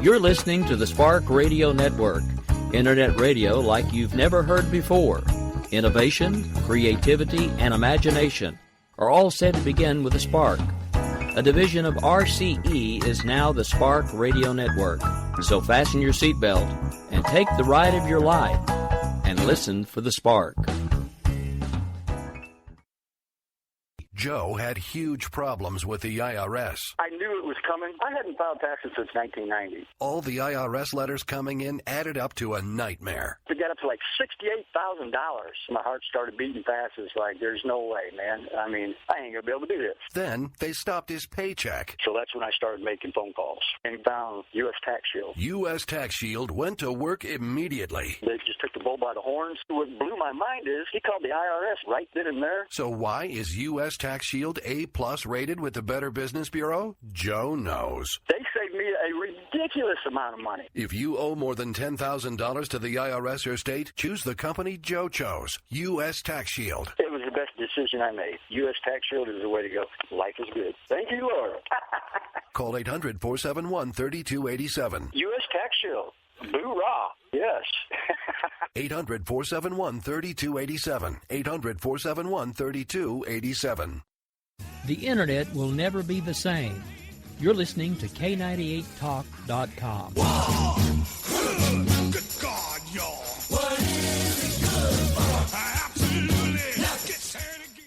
You're listening to the Spark Radio Network, internet radio like you've never heard before. Innovation, creativity, and imagination are all said to begin with a spark. A division of RCE is now the Spark Radio Network. So fasten your seatbelt and take the ride of your life and listen for the spark. Joe had huge problems with the IRS. I knew it was coming. I hadn't filed taxes since 1990. All the IRS letters coming in added up to a nightmare. To get up to like $68,000, my heart started beating fast. It's like, there's no way, man. I mean, I ain't going to be able to do this. Then they stopped his paycheck. So that's when I started making phone calls and found U.S. Tax Shield. U.S. Tax Shield went to work immediately. They just took the bull by the horns. What blew my mind is he called the IRS right then and there. So why is U.S. Tax Shield A+ rated with the Better Business Bureau? Joe knows. They saved me a ridiculous amount of money. If you owe more than $10,000 to the IRS or state, choose the company Joe chose, U.S. Tax Shield. It was the best decision I made. U.S. Tax Shield is the way to go. Life is good. Thank you, Lord. Call 800-471-3287. U.S. Tax Shield. Boo-rah. Yes. 800-471-3287. 800-471-3287. The internet will never be the same. You're listening to K98Talk.com. Whoa! Good God, y'all. What is it good for? Absolutely. Let's get started again.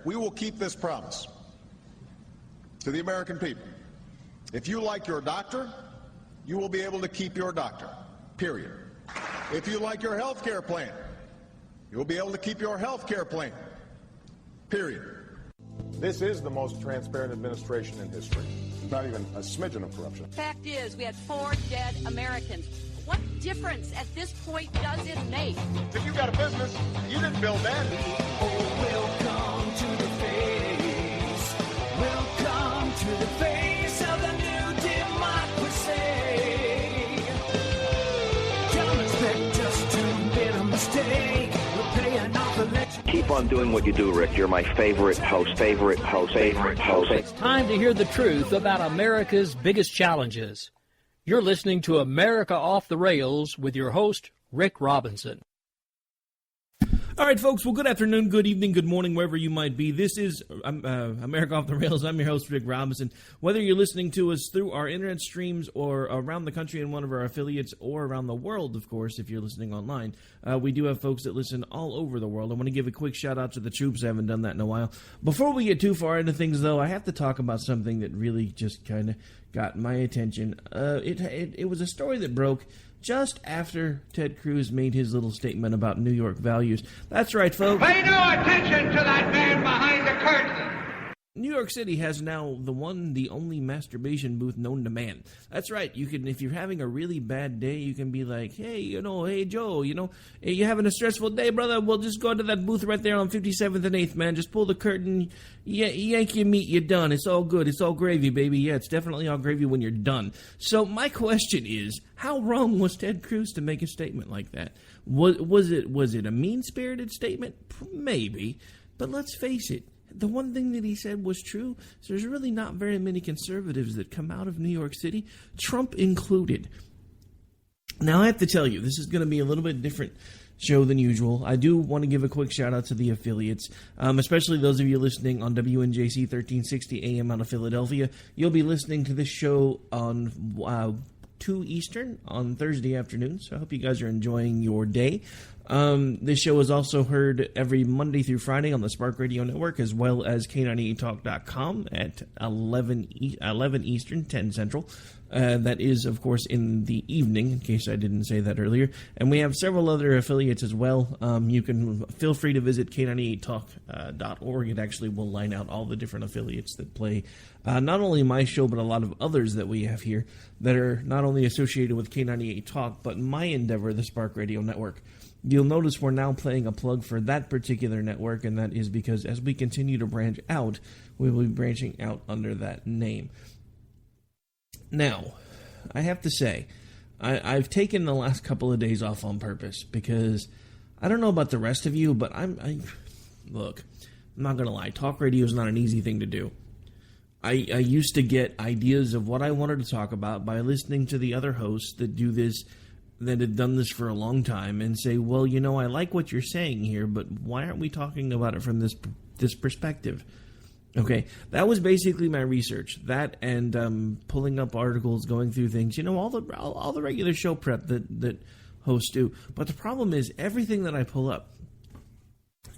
We will keep this promise to the American people. If you like your doctor, you will be able to keep your doctor, period. If you like your health care plan, you will be able to keep your health care plan, period. This is the most transparent administration in history. Not even a smidgen of corruption. Fact is, we had 4 dead Americans. What difference at this point does it make? If you got a business, you didn't build that. Oh, welcome to the face. Welcome to the face of the new democracy. Don't expect us to admit a mistake. We're paying off the lecture. Keep on doing what you do, Rick. You're my favorite host. It's time to hear the truth about America's biggest challenges. You're listening to America Off the Rails with your host, Rick Robinson. All right, folks. Well, good afternoon, good evening, good morning, wherever you might be. This is America Off the Rails. I'm your host, Rick Robinson. Whether you're listening to us through our internet streams or around the country in one of our affiliates or around the world, of course, if you're listening online, we do have folks that listen all over the world. I want to give a quick shout-out to the troops. I haven't done that in a while. Before we get too far into things, though, I have to talk about something that really just kind of got my attention. It was a story that broke just after Ted Cruz made his little statement about New York values. That's right, folks. Pay no attention to that man behind the curtain. New York City has now the only masturbation booth known to man. That's right. You can, if you're having a really bad day, you can be like, hey, hey, Joe, hey, you having a stressful day, brother? Well, just go to that booth right there on 57th and 8th, man. Just pull the curtain, yank your meat, you're done. It's all good. It's all gravy, baby. Yeah, it's definitely all gravy when you're done. So my question is, how wrong was Ted Cruz to make a statement like that? Was it a mean-spirited statement? Maybe. But let's face it. The one thing that he said was true. So there's really not very many conservatives that come out of New York City, Trump included. Now, I have to tell you, this is going to be a little bit different show than usual. I do want to give a quick shout out to the affiliates, especially those of you listening on WNJC 1360 AM out of Philadelphia. You'll be listening to this show on 2 Eastern on Thursday afternoon, so I hope you guys are enjoying your day. This show is also heard every Monday through Friday on the Spark Radio Network, as well as K98Talk.com at 11 Eastern, 10 Central. That is, of course, in the evening, in case I didn't say that earlier. And we have several other affiliates as well. You can feel free to visit K98Talk.org. It actually will line out all the different affiliates that play not only my show, but a lot of others that we have here that are not only associated with K98 Talk, but my endeavor, the Spark Radio Network. You'll notice we're now playing a plug for that particular network, and that is because as we continue to branch out, we will be branching out under that name. Now, I have to say, I've taken the last couple of days off on purpose because I don't know about the rest of you, but look, I'm not going to lie. Talk radio is not an easy thing to do. I used to get ideas of what I wanted to talk about by listening to the other hosts that do this, that had done this for a long time, and say, well, I like what you're saying here, but why aren't we talking about it from this perspective? Okay, that was basically my research. That and pulling up articles, going through things, all the regular show prep that hosts do. But the problem is everything that I pull up,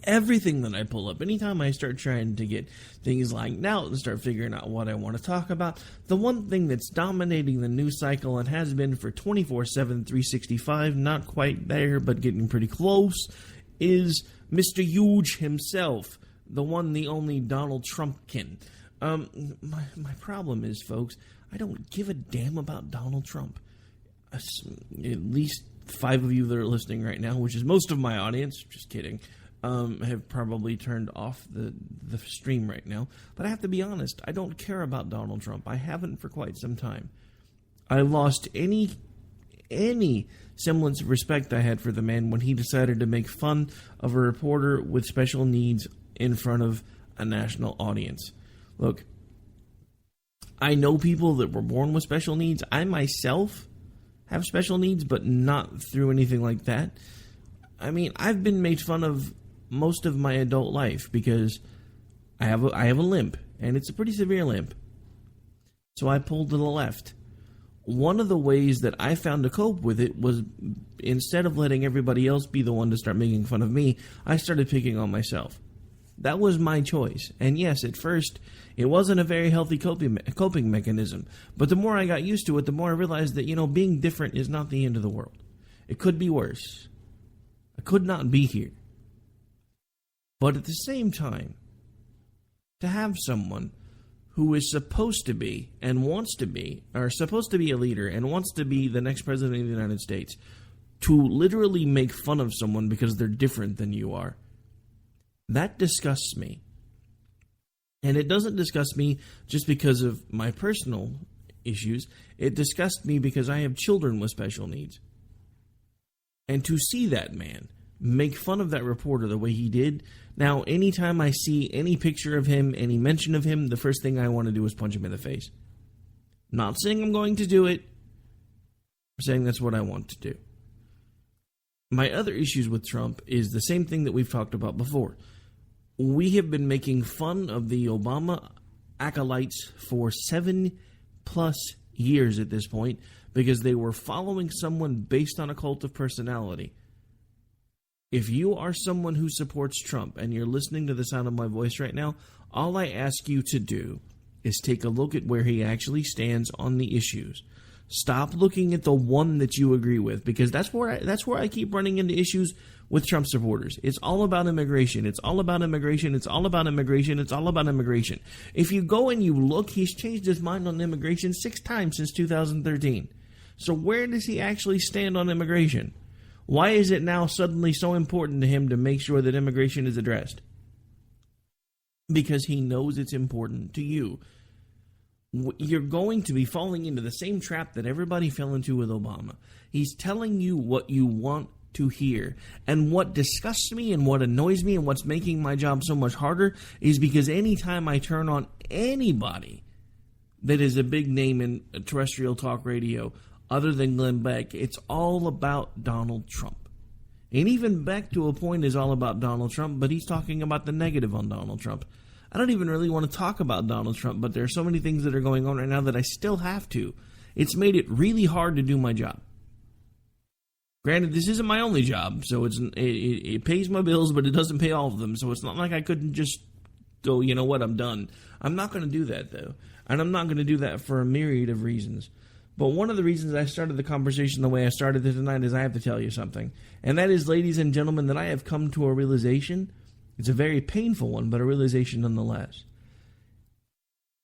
anytime I start trying to get things lined out and start figuring out what I want to talk about, the one thing that's dominating the news cycle and has been for 24/7, 365, not quite there, but getting pretty close, is Mr. Huge himself, the one, the only Donald Trumpkin. My problem is, folks, I don't give a damn about Donald Trump. At least 5 of you that are listening right now, which is most of my audience, just kidding, have probably turned off the stream right now. But I have to be honest, I don't care about Donald Trump. I haven't for quite some time. I lost any semblance of respect I had for the man when he decided to make fun of a reporter with special needs in front of a national audience. Look, I know people that were born with special needs. I myself have special needs, but not through anything like that. I mean, I've been made fun of most of my adult life because I have a limp, and it's a pretty severe limp. So I pulled to the left. One of the ways that I found to cope with it was, instead of letting everybody else be the one to start making fun of me, I started picking on myself. That was my choice. And yes, at first, it wasn't a very healthy coping mechanism. But the more I got used to it, the more I realized that, being different is not the end of the world. It could be worse. I could not be here. But at the same time, to have someone who is supposed to be and wants to be, or supposed to be a leader and wants to be the next president of the United States, to literally make fun of someone because they're different than you are, that disgusts me. And it doesn't disgust me just because of my personal issues. It disgusts me because I have children with special needs. And to see that man make fun of that reporter the way he did, now anytime I see any picture of him, any mention of him, the first thing I want to do is punch him in the face. Not saying I'm going to do it. I'm saying that's what I want to do. My other issues with Trump is the same thing that we've talked about before. We have been making fun of the Obama acolytes for 7+ years at this point because they were following someone based on a cult of personality. If you are someone who supports Trump and you're listening to the sound of my voice right now, all I ask you to do is take a look at where he actually stands on the issues. Stop looking at the one that you agree with, because that's where I keep running into issues with Trump supporters. It's all about immigration. It's all about immigration. It's all about immigration. It's all about immigration. If you go and you look, he's changed his mind on immigration 6 times since 2013. So where does he actually stand on immigration? Why is it now suddenly so important to him to make sure that immigration is addressed? Because he knows it's important to you. You're going to be falling into the same trap that everybody fell into with Obama. He's telling you what you want to hear. And what disgusts me and what annoys me and what's making my job so much harder is because anytime I turn on anybody that is a big name in terrestrial talk radio other than Glenn Beck, it's all about Donald Trump. And even Beck, to a point, is all about Donald Trump, but he's talking about the negative on Donald Trump. I don't even really want to talk about Donald Trump, but there are so many things that are going on right now that I still have to. It's made it really hard to do my job. Granted, this isn't my only job, so it pays my bills, but it doesn't pay all of them, so it's not like I couldn't just go, you know what, I'm done. I'm not going to do that, though, and I'm not going to do that for a myriad of reasons. But one of the reasons I started the conversation the way I started it tonight is I have to tell you something, and that is, ladies and gentlemen, that I have come to a realization. It's a very painful one, but a realization nonetheless.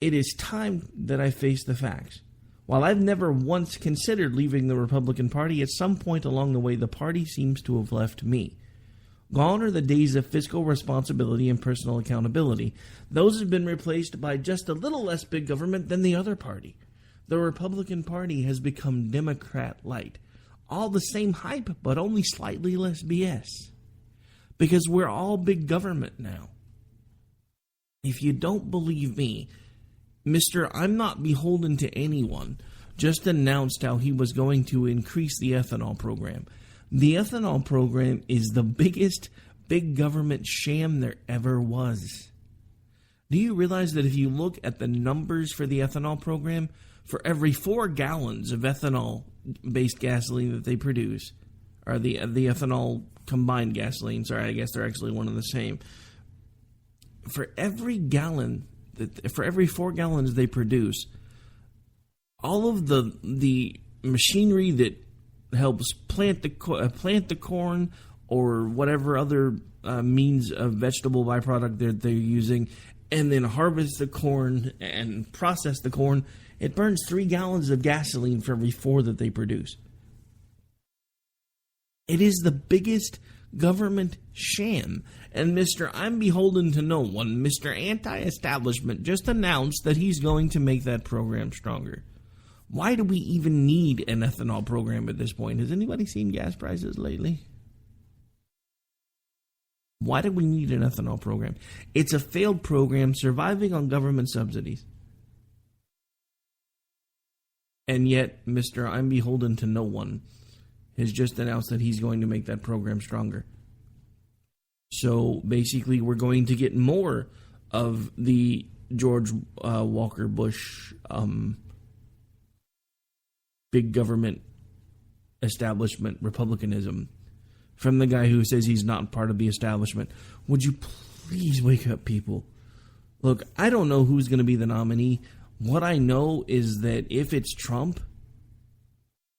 It is time that I face the facts. While I've never once considered leaving the Republican Party, at some point along the way, the party seems to have left me. Gone are the days of fiscal responsibility and personal accountability. Those have been replaced by just a little less big government than the other party. The Republican Party has become Democrat-light. All the same hype, but only slightly less BS. Because we're all big government now. If you don't believe me, Mr. I'm not beholden to anyone just announced how he was going to increase the ethanol program. The ethanol program is the biggest big government sham there ever was. Do you realize that if you look at the numbers for the ethanol program, for every 4 gallons of ethanol-based gasoline that they produce, or the ethanol combined gasoline, sorry, I guess they're actually one and the same. For every 4 gallons they produce, all of the machinery that helps plant the corn or whatever other means of vegetable byproduct that they're using, and then harvest the corn and process the corn, it burns 3 gallons of gasoline for every 4 that they produce. It is the biggest government sham. And Mr. I'm beholden to no one, Mr. Anti-Establishment, just announced that he's going to make that program stronger. Why do we even need an ethanol program at this point? Has anybody seen gas prices lately? Why do we need an ethanol program? It's a failed program surviving on government subsidies. And yet, Mr. I'm beholden to no one has just announced that he's going to make that program stronger. So basically, we're going to get more of the George Walker Bush big government establishment republicanism from the guy who says he's not part of the establishment. Would you please wake up, people? Look, I don't know who's going to be the nominee. What I know is that if it's Trump,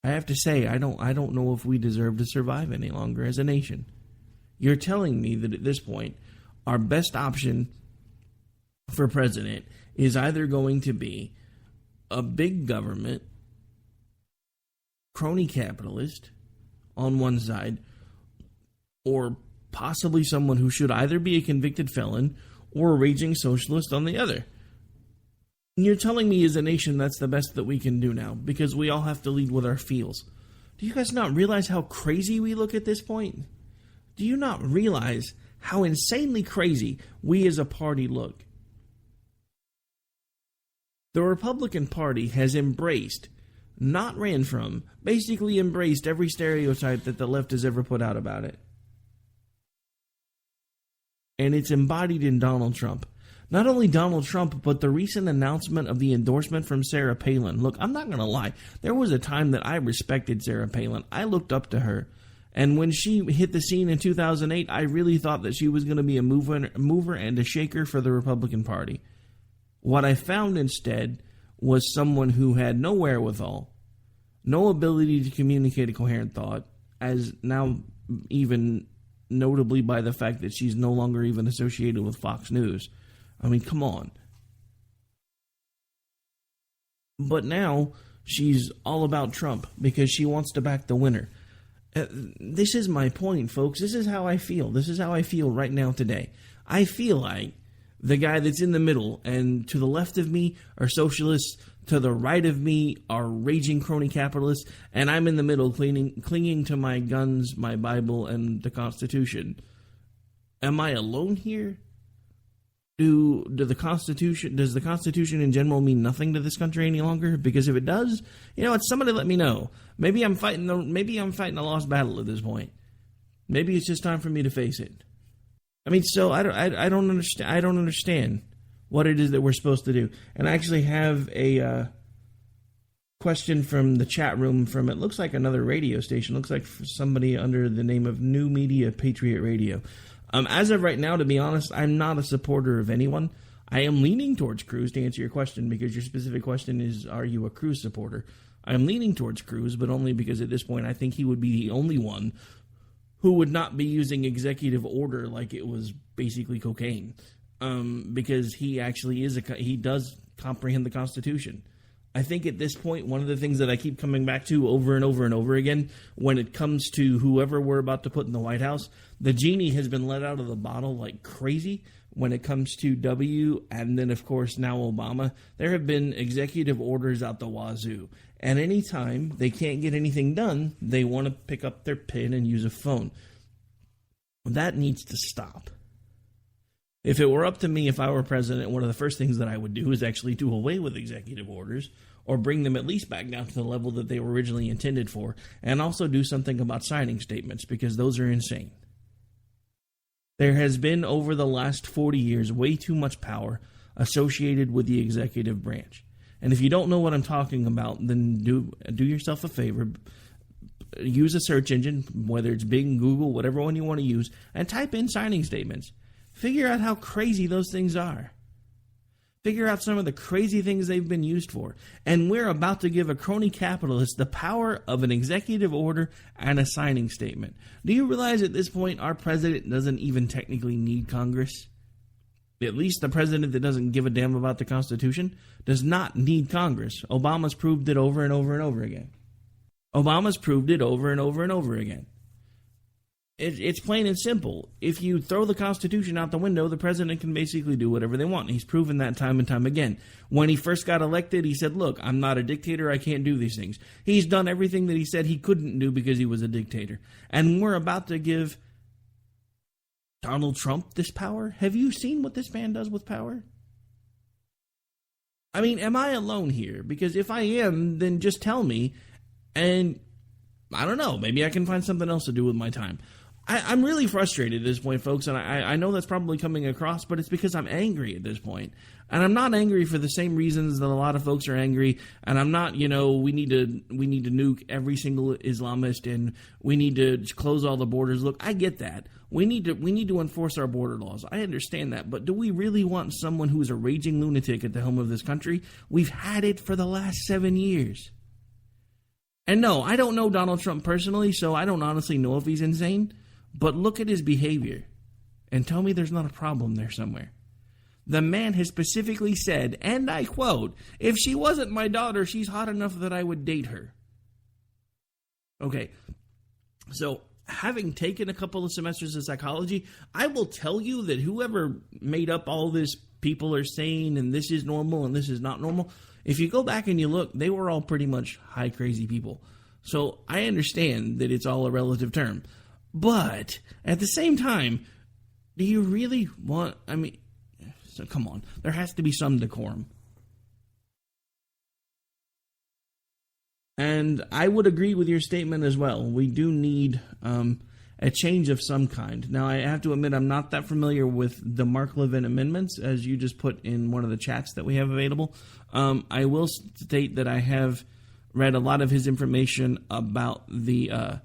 I have to say I don't know if we deserve to survive any longer as a nation. You're telling me that at this point, our best option for president is either going to be a big government crony capitalist on one side, or possibly someone who should either be a convicted felon or a raging socialist on the other. And you're telling me as a nation that's the best that we can do now, because we all have to lead with our feels. Do you guys not realize how crazy we look at this point? Do you not realize how insanely crazy we as a party look? The Republican Party has embraced, not ran from, basically embraced every stereotype that the left has ever put out about it. And it's embodied in Donald Trump. Not only Donald Trump, but the recent announcement of the endorsement from Sarah Palin. Look, I'm not going to lie. There was a time that I respected Sarah Palin. I looked up to her. And when she hit the scene in 2008, I really thought that she was going to be a mover and a shaker for the Republican Party. What I found instead was someone who had no wherewithal, no ability to communicate a coherent thought, as now even notably by the fact that she's no longer even associated with Fox News. I mean, come on. But now she's all about Trump because she wants to back the winner. This is my point, folks. This is how I feel. This is how I feel right now today. I feel like the guy that's in the middle, and to the left of me are socialists, to the right of me are raging crony capitalists, and I'm in the middle clinging to my guns, my Bible, and the Constitution. Am I alone here? Does the Constitution in general mean nothing to this country any longer? Because if it does, somebody let me know. Maybe I'm fighting a lost battle at this point. Maybe it's just time for me to face it. I mean, so I don't understand. I don't understand what it is that we're supposed to do. And I actually have a question from the chat room from, it looks like another radio station. It looks like somebody under the name of New Media Patriot Radio. As of right now, to be honest, I'm not a supporter of anyone. I am leaning towards Cruz, to answer your question, because your specific question is, are you a Cruz supporter? I'm leaning towards Cruz, but only because at this point I think he would be the only one who would not be using executive order like it was basically cocaine, because he actually he does comprehend the Constitution. I think at this point, one of the things that I keep coming back to over and over and over again, when it comes to whoever we're about to put in the White House, the genie has been let out of the bottle like crazy. when it comes to W, and then, of course, now Obama, there have been executive orders out the wazoo. And anytime they can't get anything done, they want to pick up their pen and use a phone. That needs to stop. If it were up to me, if I were president, one of the first things that I would do is actually do away with executive orders, or bring them at least back down to the level that they were originally intended for, and also do something about signing statements, because those are insane. There has been, over the last 40 years, way too much power associated with the executive branch. And if you don't know what I'm talking about, then do yourself a favor. Use a search engine, whether it's Bing, Google, whatever one you want to use, and type in signing statements. Figure out how crazy those things are. Figure out some of the crazy things they've been used for. And we're about to give a crony capitalist the power of an executive order and a signing statement. Do you realize at this point our president doesn't even technically need Congress? At least the president that doesn't give a damn about the Constitution does not need Congress. Obama's proved it over and over and over again. Obama's proved it over and over and over again. It's plain and simple. If you throw the Constitution out the window, the president can basically do whatever they want. He's proven that time and time again. When he first got elected, he said, look, I'm not a dictator. I can't do these things. He's done everything that he said he couldn't do because he was a dictator. And we're about to give Donald Trump this power. Have you seen what this man does with power? I mean, am I alone here? Because if I am, then just tell me. And I don't know. Maybe I can find something else to do with my time. I'm really frustrated at this point, folks, and I know that's probably coming across, but it's because I'm angry at this point. And I'm not angry for the same reasons that a lot of folks are angry, and I'm not, we need to nuke every single Islamist, and we need to close all the borders. Look, I get that. We need to enforce our border laws. I understand that, but do we really want someone who's a raging lunatic at the helm of this country? We've had it for the last 7 years. And no, I don't know Donald Trump personally, so I don't honestly know if he's insane. But look at his behavior and tell me there's not a problem there somewhere. The man has specifically said, and I quote, if she wasn't my daughter, she's hot enough that I would date her. Okay, so having taken a couple of semesters of psychology, I will tell you that whoever made up all this people are saying and this is normal and this is not normal, if you go back and you look, they were all pretty much high crazy people. So I understand that it's all a relative term. But at the same time, do you really want, so come on, there has to be some decorum. And I would agree with your statement as well. We do need a change of some kind. Now, I have to admit, I'm not that familiar with the Mark Levin amendments, as you just put in one of the chats that we have available. I will state that I have read a lot of his information about the...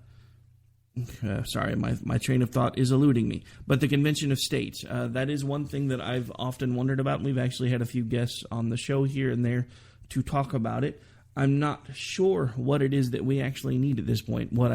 sorry, my train of thought is eluding me. But the Convention of States, that is one thing that I've often wondered about. We've actually had a few guests on the show here and there to talk about it. I'm not sure what it is that we actually need at this point. What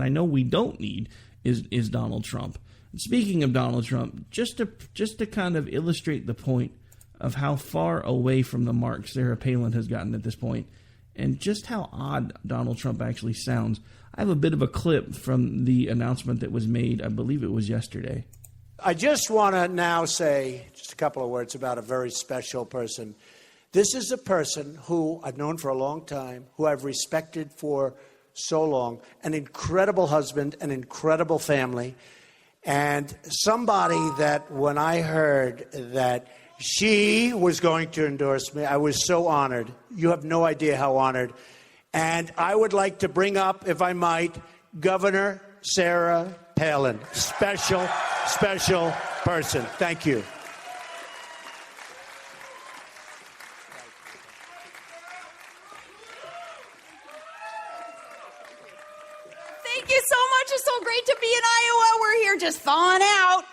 I know we don't need is Donald Trump. Speaking of Donald Trump, just to kind of illustrate the point of how far away from the mark Sarah Palin has gotten at this point, and just how odd Donald Trump actually sounds, I have a bit of a clip from the announcement that was made, I believe it was yesterday. I just want to now say just a couple of words about a very special person. This is a person who I've known for a long time, who I've respected for so long, an incredible husband, an incredible family, and somebody that when I heard that she was going to endorse me, I was so honored. You have no idea how honored. And I would like to bring up, if I might, Governor Sarah Palin. Special, special person. Thank you. Thank you so much. It's so great to be in Iowa. We're here just thawing out.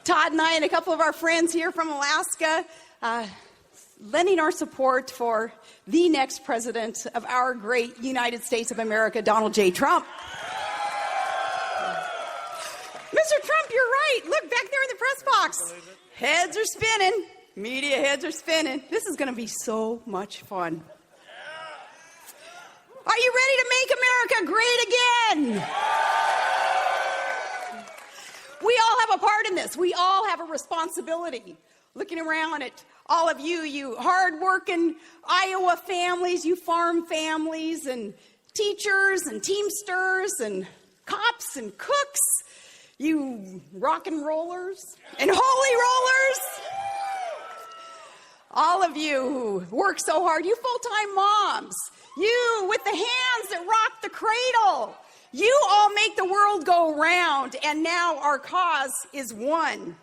Todd and I and a couple of our friends here from Alaska, lending our support for the next president of our great United States of America, Donald J. Trump. Mr. Trump, you're right. Look, back there in the press box. Heads are spinning. Media heads are spinning. This is going to be so much fun. Are you ready to make America great again? We all have a part in this. We all have a responsibility. Looking around at all of you, you hard-working Iowa families, you farm families, and teachers and Teamsters and cops and cooks, you rock and rollers and holy rollers, all of you who work so hard, you full-time moms, you with the hands that rock the cradle, you all make the world go round, and now our cause is one.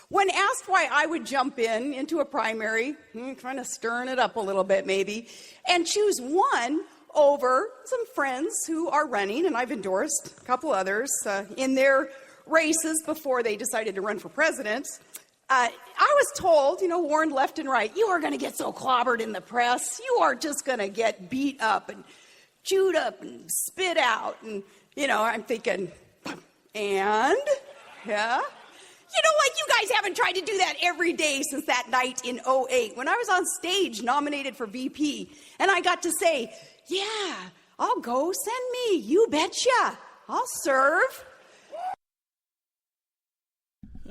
When asked why I would jump into a primary, kind of stirring it up a little bit maybe, and choose one over some friends who are running, and I've endorsed a couple others in their races before they decided to run for president, I was told, warned left and right, you are going to get so clobbered in the press, you are just going to get beat up and chewed up and spit out, and, I'm thinking, and, yeah? Like you guys haven't tried to do that every day since that night in 2008 when I was on stage nominated for VP and I got to say, yeah, I'll go, send me, you betcha, I'll serve.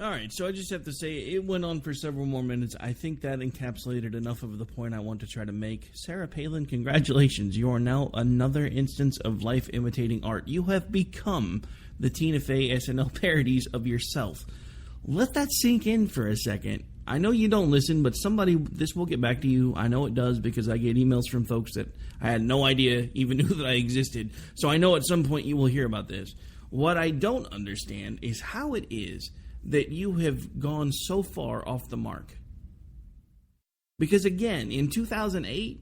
All right, so I just have to say, it went on for several more minutes. I think that encapsulated enough of the point I want to try to make. Sarah Palin, congratulations. You are now another instance of life imitating art. You have become the Tina Fey SNL parodies of yourself. Let that sink in for a second. I know you don't listen, but this will get back to you. I know it does because I get emails from folks that I had no idea even knew that I existed. So I know at some point you will hear about this. What I don't understand is how it is that you have gone so far off the mark. Because again, in 2008,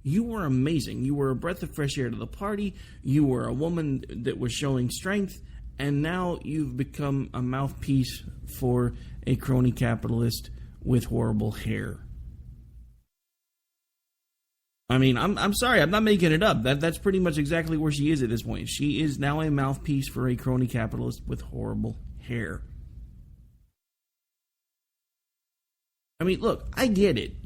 you were amazing. You were a breath of fresh air to the party. You were a woman that was showing strength. And now you've become a mouthpiece for a crony capitalist with horrible hair. I mean, I'm sorry, I'm not making it up. That's pretty much exactly where she is at this point. She is now a mouthpiece for a crony capitalist with horrible hair. I mean, look, I get it.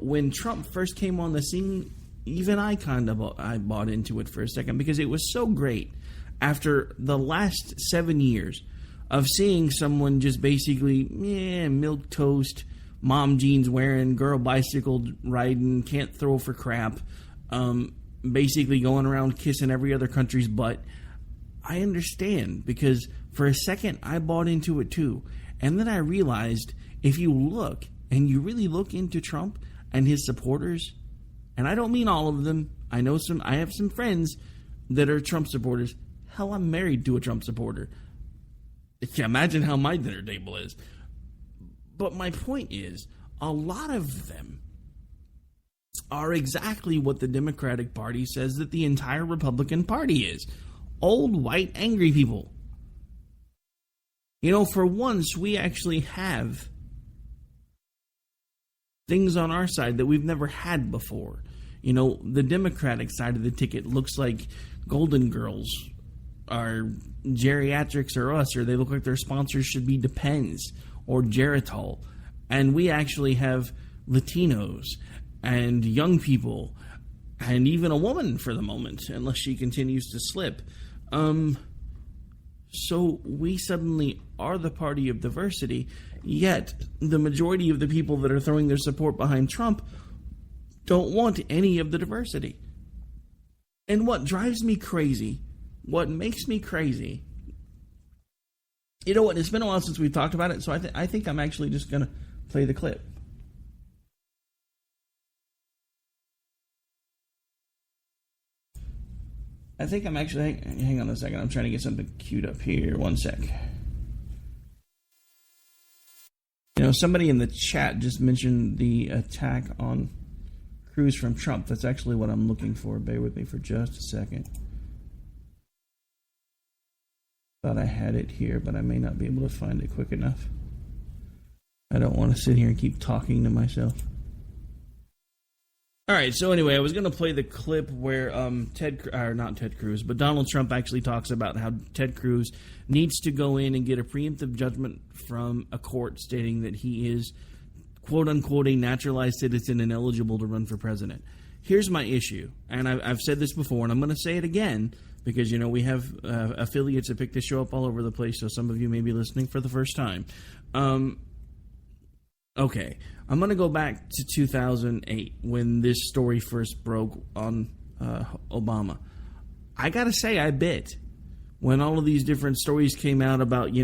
When Trump first came on the scene, even I bought into it for a second because it was so great. After the last 7 years of seeing someone just basically, milk toast, mom jeans wearing, girl bicycle riding, can't throw for crap, basically going around kissing every other country's butt, I understand because for a second I bought into it too. And then I realized if you look and you really look into Trump and his supporters, and I don't mean all of them, I have some friends that are Trump supporters. Hell, I'm married to a Trump supporter. Imagine how my dinner table is. But my point is, a lot of them are exactly what the Democratic Party says that the entire Republican Party is. Old, white, angry people. For once, we actually have things on our side that we've never had before. The Democratic side of the ticket looks like Golden Girls, or Geriatrics or Us, or they look like their sponsors should be Depends or Geritol. And we actually have Latinos and young people and even a woman for the moment, unless she continues to slip. So we suddenly are the party of diversity, yet the majority of the people that are throwing their support behind Trump don't want any of the diversity. And what drives me crazy, what makes me crazy, you know what, it's been a while since we've talked about it, so I think I'm actually just going to play the clip. I think I'm actually, hang on a second, I'm trying to get something queued up here, one sec. Somebody in the chat just mentioned the attack on Cruz from Trump. That's actually what I'm looking for. Bear with me for just a second. Thought I had it here, but I may not be able to find it quick enough. I don't want to sit here and keep talking to myself. All right, so anyway, I was going to play the clip where not Ted Cruz, but Donald Trump actually talks about how Ted Cruz needs to go in and get a preemptive judgment from a court stating that he is, quote-unquote, a naturalized citizen and eligible to run for president. Here's my issue, and I've said this before, and I'm going to say it again, because, we have affiliates that pick this show up all over the place, so some of you may be listening for the first time. Okay, I'm going to go back to 2008 when this story first broke on Obama. I got to say, I bit. When all of these different stories came out about,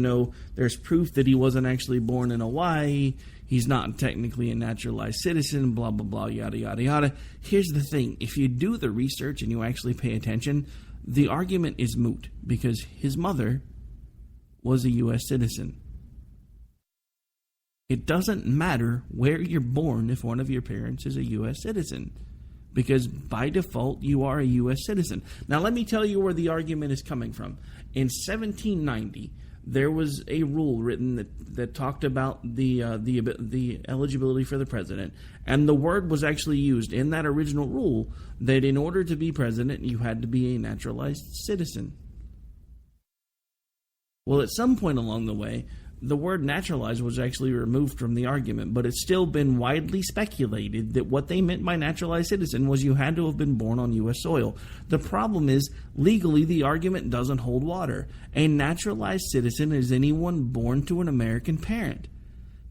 there's proof that he wasn't actually born in Hawaii, he's not technically a naturalized citizen, blah, blah, blah, yada, yada, yada. Here's the thing. If you do the research and you actually pay attention, the argument is moot because his mother was a U.S. citizen. It doesn't matter where you're born if one of your parents is a U.S. citizen, because by default you are a U.S. citizen. Now let me tell you where the argument is coming from. In 1790, there was a rule written that talked about the eligibility for the president, and the word was actually used in that original rule that in order to be president you had to be a naturalized citizen. Well, at some point along the way, the word naturalized was actually removed from the argument, but it's still been widely speculated that what they meant by naturalized citizen was you had to have been born on U.S. soil. The problem is, legally, the argument doesn't hold water. A naturalized citizen is anyone born to an American parent.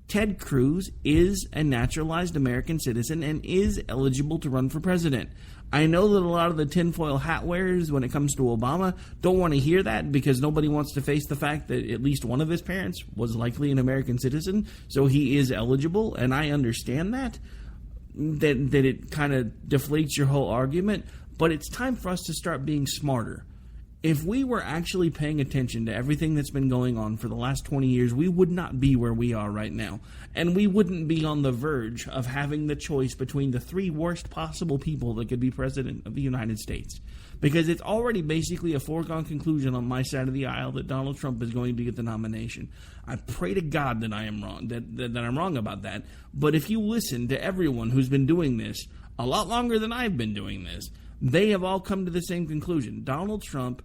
Ted Cruz is a naturalized American citizen and is eligible to run for president. I know that a lot of the tinfoil hat wearers, when it comes to Obama, don't want to hear that because nobody wants to face the fact that at least one of his parents was likely an American citizen, so he is eligible, and I understand that it kind of deflates your whole argument, but it's time for us to start being smarter. If we were actually paying attention to everything that's been going on for the last 20 years, we would not be where we are right now. And we wouldn't be on the verge of having the choice between the three worst possible people that could be president of the United States. Because it's already basically a foregone conclusion on my side of the aisle that Donald Trump is going to get the nomination. I pray to God that I am wrong, that I'm wrong about that. But if you listen to everyone who's been doing this a lot longer than I've been doing this, they have all come to the same conclusion. Donald Trump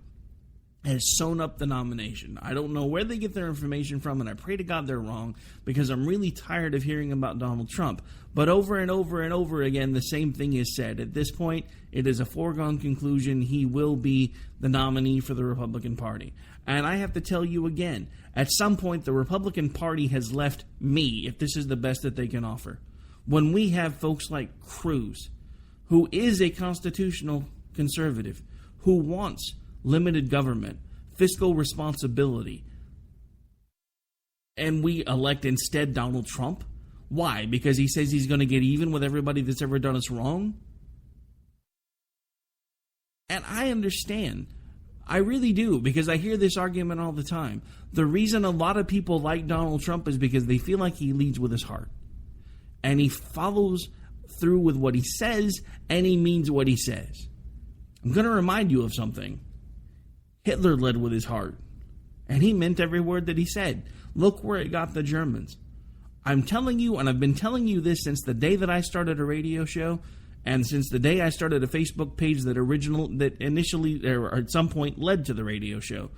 has sewn up the nomination. I don't know where they get their information from, and I pray to God they're wrong, because I'm really tired of hearing about Donald Trump. But over and over and over again, the same thing is said. At this point, it is a foregone conclusion he will be the nominee for the Republican Party. And I have to tell you again, at some point, the Republican Party has left me, if this is the best that they can offer. When we have folks like Cruz, who is a constitutional conservative, who wants limited government, fiscal responsibility, and we elect instead Donald Trump? Why? Because he says he's going to get even with everybody that's ever done us wrong? And I understand. I really do, because I hear this argument all the time. The reason a lot of people like Donald Trump is because they feel like he leads with his heart. And he follows through with what he says, and he means what he says. I'm going to remind you of something. Hitler led with his heart, and he meant every word that he said. Look where it got the Germans. I'm telling you, and I've been telling you this since the day that I started a radio show, and since the day I started a Facebook page that initially, or at some point, led to the radio show.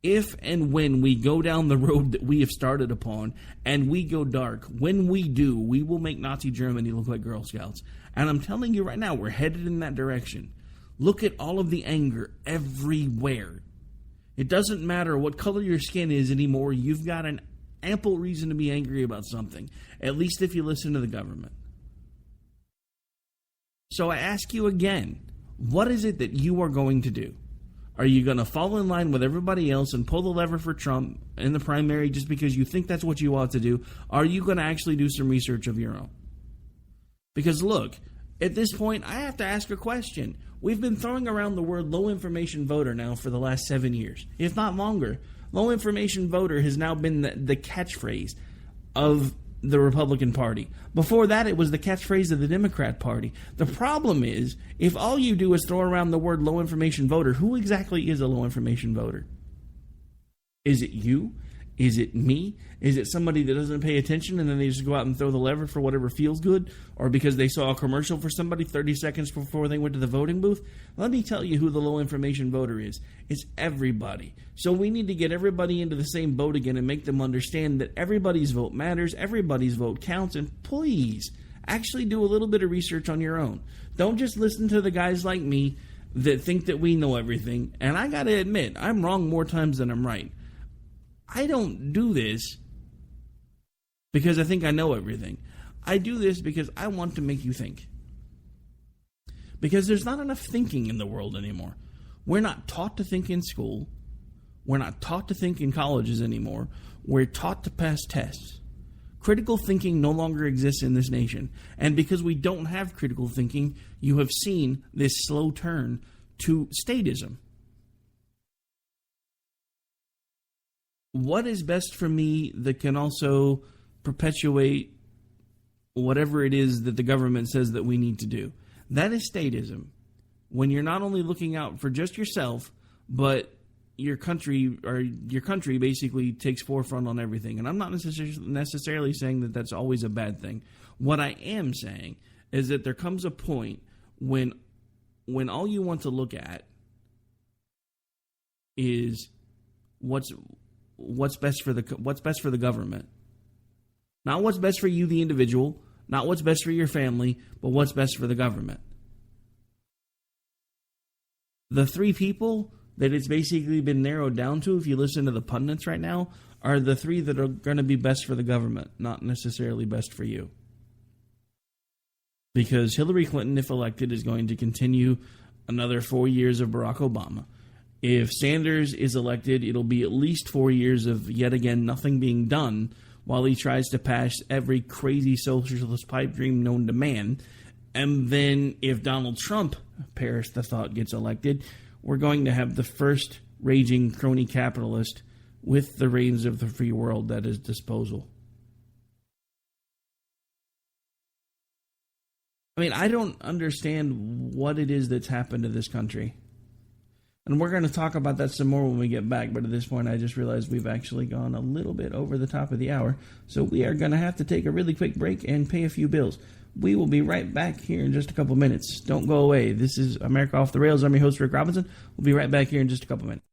If and when we go down the road that we have started upon, and we go dark, when we do, we will make Nazi Germany look like Girl Scouts. And I'm telling you right now, we're headed in that direction. Look at all of the anger everywhere. It doesn't matter what color your skin is anymore. You've got an ample reason to be angry about something, at least if you listen to the government. So I ask you again, what is it that you are going to do? Are you going to fall in line with everybody else and pull the lever for Trump in the primary just because you think that's what you ought to do? Are you going to actually do some research of your own? Because look, at this point, I have to ask a question. We've been throwing around the word low-information voter now for the last 7 years, if not longer. Low-information voter has now been the catchphrase of the Republican Party. Before that, it was the catchphrase of the Democrat Party. The problem is, if all you do is throw around the word low-information voter, who exactly is a low-information voter? Is it you? Is it me? Is it somebody that doesn't pay attention and then they just go out and throw the lever for whatever feels good? Or because they saw a commercial for somebody 30 seconds before they went to the voting booth? Let me tell you who the low information voter is. It's everybody. So we need to get everybody into the same boat again and make them understand that everybody's vote matters, everybody's vote counts, and please, actually do a little bit of research on your own. Don't just listen to the guys like me that think that we know everything, and I gotta admit, I'm wrong more times than I'm right. I don't do this because I think I know everything. I do this because I want to make you think. Because there's not enough thinking in the world anymore. We're not taught to think in school. We're not taught to think in colleges anymore. We're taught to pass tests. Critical thinking no longer exists in this nation. And because we don't have critical thinking, you have seen this slow turn to statism. What is best for me that can also perpetuate whatever it is that the government says that we need to do? That is statism. When you're not only looking out for just yourself, but your country basically takes forefront on everything. And I'm not necessarily saying that that's always a bad thing. What I am saying is that there comes a point when all you want to look at is what's best for the government. Not what's best for you, the individual, not what's best for your family, but what's best for the government. The three people that it's basically been narrowed down to, if you listen to the pundits right now, are the three that are going to be best for the government, not necessarily best for you. Because Hillary Clinton, if elected, is going to continue another 4 years of Barack Obama. If Sanders is elected, it'll be at least 4 years of, yet again, nothing being done while he tries to pass every crazy socialist pipe dream known to man. And then if Donald Trump, perish the thought, gets elected, we're going to have the first raging crony capitalist with the reins of the free world at his disposal. I mean, I don't understand what it is that's happened to this country. And we're going to talk about that some more when we get back. But at this point, I just realized we've actually gone a little bit over the top of the hour. So we are going to have to take a really quick break and pay a few bills. We will be right back here in just a couple minutes. Don't go away. This is America Off the Rails. I'm your host, Rick Robinson. We'll be right back here in just a couple minutes.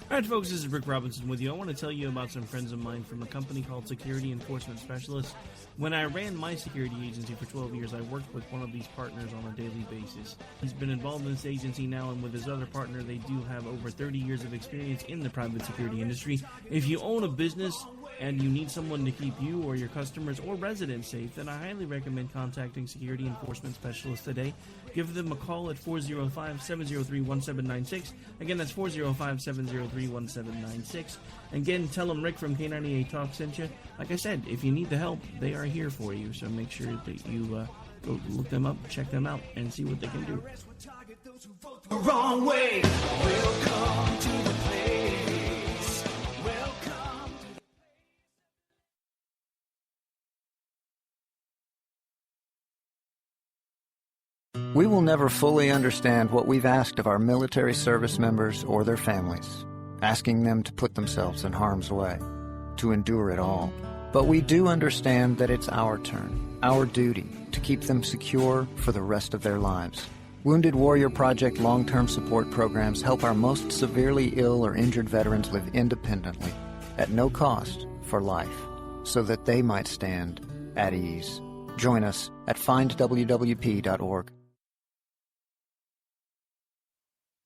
All right, folks, this is Rick Robinson with you. I want to tell you about some friends of mine from a company called Security Enforcement Specialists. When I ran my security agency for 12 years, I worked with one of these partners on a daily basis. He's been involved in this agency now, and with his other partner, they do have over 30 years of experience in the private security industry. If you own a business and you need someone to keep you or your customers or residents safe, then I highly recommend contacting Security Enforcement Specialists today. Give them a call at 405-703-1796. Again, that's 405-703-1796. Again, tell them Rick from K98 Talk sent you. Like I said, if you need the help, they are here for you. So make sure that you go look them up, check them out, and see what they can do. Wrong way. Welcome to the place. Welcome to the... We will never fully understand what we've asked of our military service members or their families, asking them to put themselves in harm's way, to endure it all. But we do understand that it's our turn, our duty, to keep them secure for the rest of their lives. Wounded Warrior Project long-term support programs help our most severely ill or injured veterans live independently, at no cost, for life, so that they might stand at ease. Join us at findwwp.org.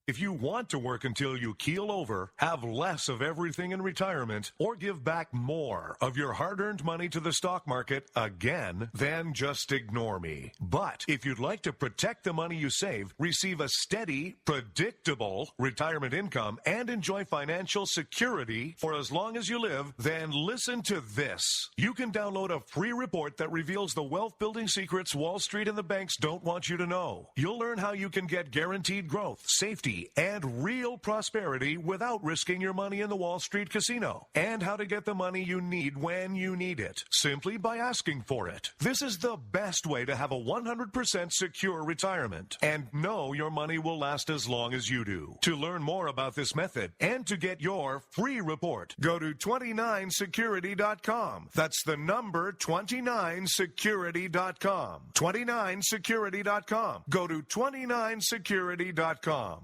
If you want to work until you keel over, have less of everything in retirement, or give back more of your hard-earned money to the stock market again, then just ignore me. But if you'd like to protect the money you save, receive a steady, predictable retirement income, and enjoy financial security for as long as you live, then listen to this. You can download a free report that reveals the wealth-building secrets Wall Street and the banks don't want you to know. You'll learn how you can get guaranteed growth, safety, and real prosperity without risking your money in the Wall Street casino, and how to get the money you need when you need it, simply by asking for it. This is the best way to have a 100% secure retirement, and know your money will last as long as you do. To learn more about this method and to get your free report, go to 29security.com. That's the number 29security.com. 29security.com. Go to 29security.com.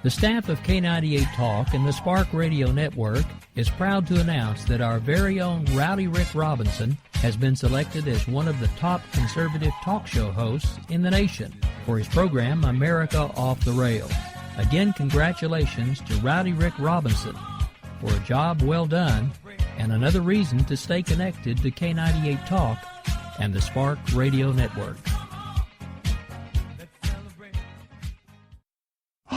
The staff of K98 Talk and the Spark Radio Network is proud to announce that our very own Rowdy Rick Robinson has been selected as one of the top conservative talk show hosts in the nation for his program, America Off the Rails. Again, congratulations to Rowdy Rick Robinson for a job well done and another reason to stay connected to K98 Talk and the Spark Radio Network.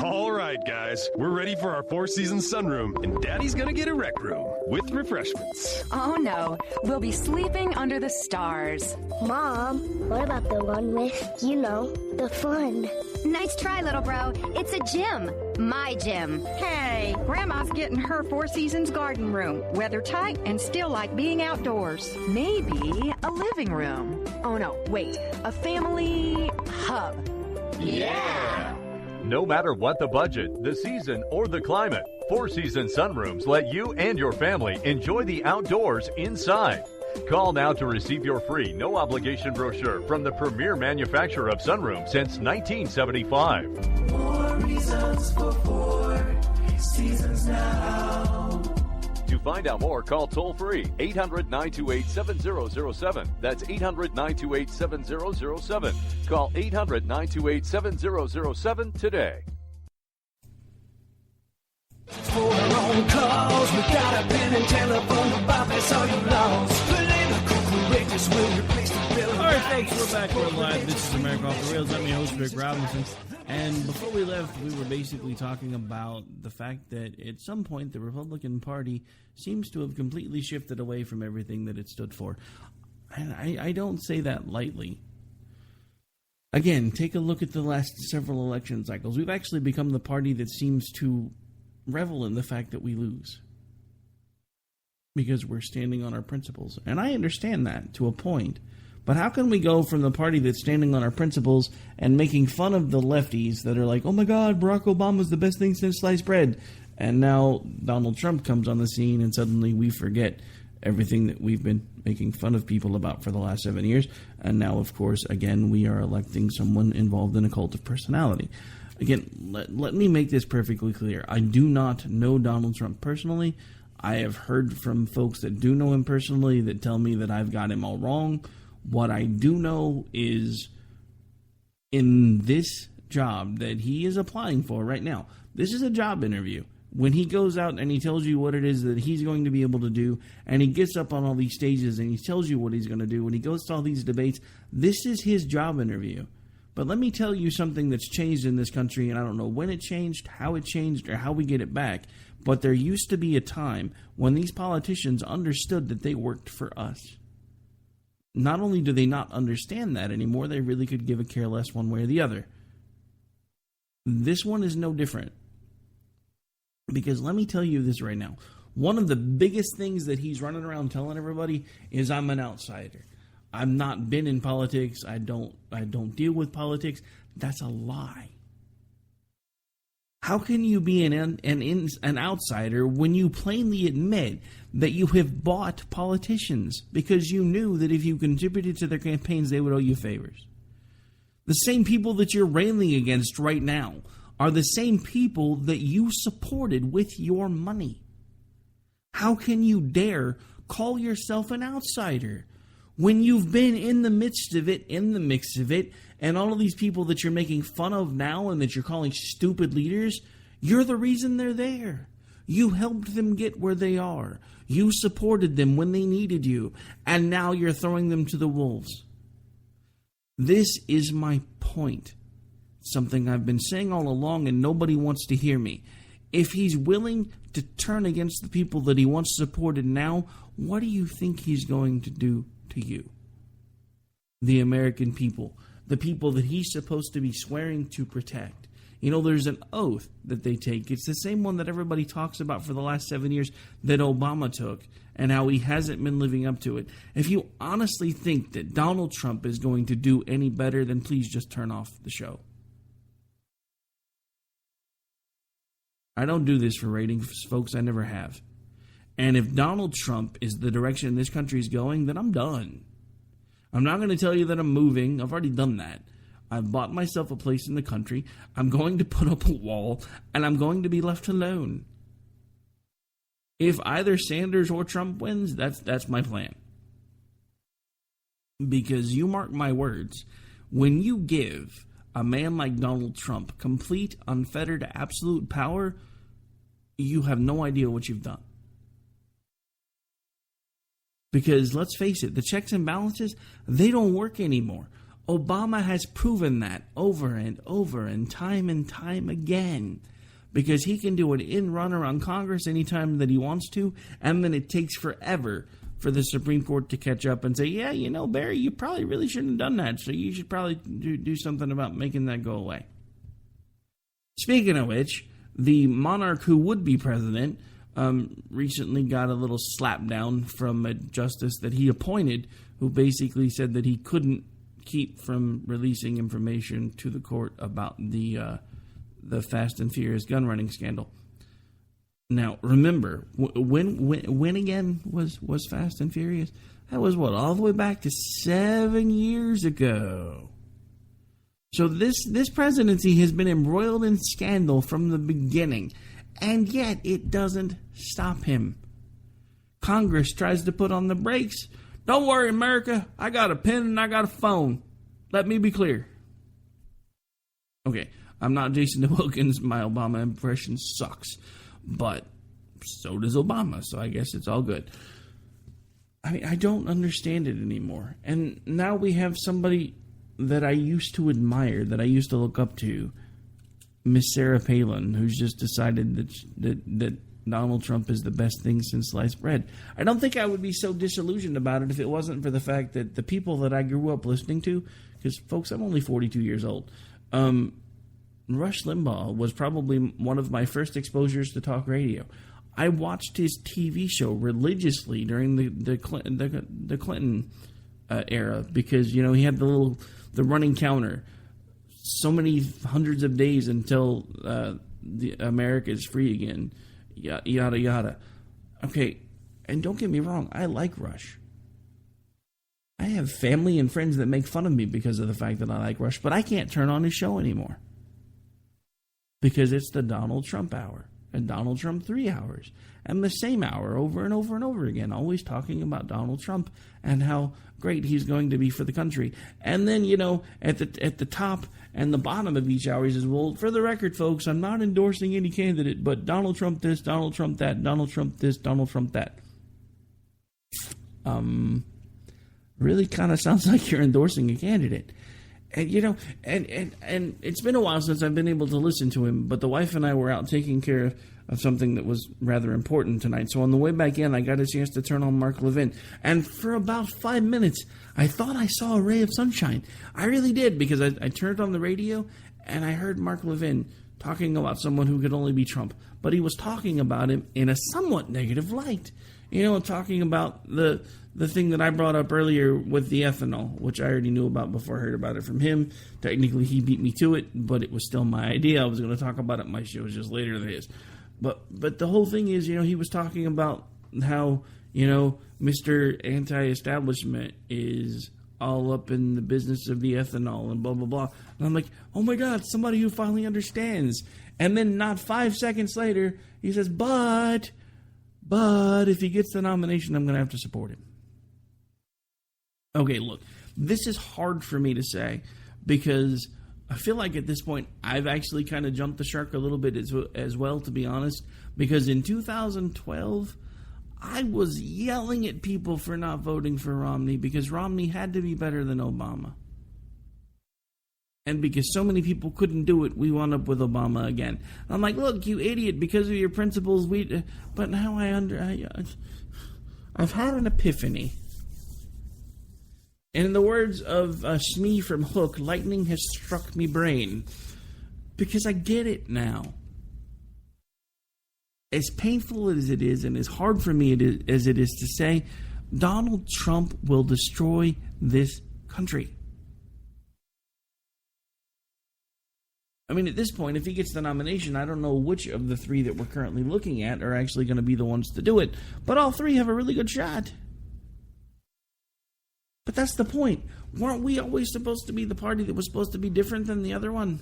All right, guys, we're ready for our Four Seasons sunroom, and Daddy's gonna get a rec room with refreshments. Oh no, we'll be sleeping under the stars. Mom, what about the one with, the fun? Nice try, little bro. It's a gym. My gym. Hey, Grandma's getting her Four Seasons garden room. Weather tight and still like being outdoors. Maybe a living room. Oh no, wait, a family hub. Yeah! No matter what the budget, the season, or the climate, Four Seasons Sunrooms let you and your family enjoy the outdoors inside. Call now to receive your free, no-obligation brochure from the premier manufacturer of sunrooms since 1975. More reasons for Four Seasons now. To find out more, call toll-free 800-928-7007. That's 800-928-7007. Call 800-928-7007 today. For our own cause, we got a pen and telephone to bypass all your laws. Political correctness will replace the bill. All right, folks, we're back. We're live. This is America Off the Rails. I'm your host, Rick Robinson. And before we left, we were basically talking about the fact that at some point the Republican Party seems to have completely shifted away from everything that it stood for. And I don't say that lightly. Again, take a look at the last several election cycles. We've actually become the party that seems to revel in the fact that we lose, because we're standing on our principles. And I understand that to a point. But how can we go from the party that's standing on our principles and making fun of the lefties that are like, oh my God, Barack Obama's the best thing since sliced bread, and now Donald Trump comes on the scene and suddenly we forget everything that we've been making fun of people about for the last 7 years, and now, of course, again, we are electing someone involved in a cult of personality. Again, let me make this perfectly clear. I do not know Donald Trump personally. I have heard from folks that do know him personally that tell me that I've got him all wrong. What I do know is in this job that he is applying for right now, this is a job interview. When he goes out and he tells you what it is that he's going to be able to do, and he gets up on all these stages and he tells you what he's going to do, when he goes to all these debates, this is his job interview. But let me tell you something that's changed in this country, and I don't know when it changed, how it changed, or how we get it back, but there used to be a time when these politicians understood that they worked for us. Not only do they not understand that anymore, they really could give a care less one way or the other. This one is no different. Because let me tell you this right now. One of the biggest things that he's running around telling everybody is, I'm an outsider. I've not been in politics. I don't deal with politics. That's a lie. How can you be an outsider when you plainly admit that you have bought politicians because you knew that if you contributed to their campaigns, they would owe you favors? The same people that you're railing against right now are the same people that you supported with your money. How can you dare call yourself an outsider when you've been in the midst of it, and all of these people that you're making fun of now and that you're calling stupid leaders, you're the reason they're there. You helped them get where they are. You supported them when they needed you, and now you're throwing them to the wolves. This is my point. Something I've been saying all along and nobody wants to hear me. If he's willing to turn against the people that he once supported now, what do you think he's going to do to you? The American people. The people that he's supposed to be swearing to protect. You know, there's an oath that they take. It's the same one that everybody talks about for the last 7 years that Obama took, and how he hasn't been living up to it. If you honestly think that Donald Trump is going to do any better, then please just turn off the show. I don't do this for ratings, folks. I never have. And if Donald Trump is the direction this country is going, then I'm done. I'm not going to tell you that I'm moving. I've already done that. I've bought myself a place in the country. I'm going to put up a wall, and I'm going to be left alone. If either Sanders or Trump wins, that's my plan. Because you mark my words, when you give a man like Donald Trump complete, unfettered, absolute power, you have no idea what you've done. Because let's face it, the checks and balances, they don't work anymore. Obama has proven that over and over and time again. Because he can do an in-run around Congress anytime that he wants to, and then it takes forever for the Supreme Court to catch up and say, yeah, you know, Barry, you probably really shouldn't have done that, so you should probably do something about making that go away. Speaking of which, the monarch who would be president recently got a little slap down from a justice that he appointed, who basically said that he couldn't keep from releasing information to the court about the Fast and Furious gun running scandal. Now, remember, when again was Fast and Furious? That was, all the way back to 7 years ago. So this presidency has been embroiled in scandal from the beginning, and yet it doesn't stop him. Congress tries to put on the brakes. Don't worry, America, I got a pen and I got a phone. Let me be clear. Okay, I'm not Jason DeWilkins. My Obama impression sucks. But so does Obama, so I guess it's all good. I mean, I don't understand it anymore. And now we have somebody that I used to admire, that I used to look up to, Miss Sarah Palin, who's just decided that Donald Trump is the best thing since sliced bread. I don't think I would be so disillusioned about it if it wasn't for the fact that the people that I grew up listening to, because, folks, I'm only 42 years old, Rush Limbaugh was probably one of my first exposures to talk radio. I watched his TV show religiously during the Clinton era because, you know, he had the running counter. So many hundreds of days until America is free again. Yada, yada. Okay, and don't get me wrong, I like Rush. I have family and friends that make fun of me because of the fact that I like Rush, but I can't turn on his show anymore. Because it's the Donald Trump hour, and Donald Trump 3 hours, and the same hour over and over and over again, always talking about Donald Trump and how great he's going to be for the country. And then, you know, at the top and the bottom of each hour, he says, well, for the record, folks, I'm not endorsing any candidate, but Donald Trump this, Donald Trump that, Donald Trump this, Donald Trump that. Really kind of sounds like you're endorsing a candidate. And, you know, and it's been a while since I've been able to listen to him, but the wife and I were out taking care of something that was rather important tonight. So on the way back in, I got a chance to turn on Mark Levin. And for about 5 minutes, I thought I saw a ray of sunshine. I really did, because I turned on the radio and I heard Mark Levin talking about someone who could only be Trump. But he was talking about him in a somewhat negative light. You know, talking about the thing that I brought up earlier with the ethanol, which I already knew about before I heard about it from him. Technically, he beat me to it, but it was still my idea. I was going to talk about it in my show just later than his. But the whole thing is, you know, he was talking about how, you know, Mr. Anti-Establishment is all up in the business of the ethanol and blah, blah, blah. And I'm like, oh, my God, somebody who finally understands. And then not 5 seconds later, he says, but if he gets the nomination, I'm going to have to support him. Okay, look, this is hard for me to say because I feel like at this point I've actually kind of jumped the shark a little bit as well, to be honest, because in 2012, I was yelling at people for not voting for Romney because Romney had to be better than Obama. And because so many people couldn't do it, we wound up with Obama again. I'm like, look, you idiot, because of your principles, but now I've had an epiphany. And in the words of Smee from Hook, lightning has struck me brain. Because I get it now. As painful as it is, and as hard for me as it is to say, Donald Trump will destroy this country. I mean, at this point, if he gets the nomination, I don't know which of the three that we're currently looking at are actually going to be the ones to do it. But all three have a really good shot. But that's the point. Weren't we always supposed to be the party that was supposed to be different than the other one?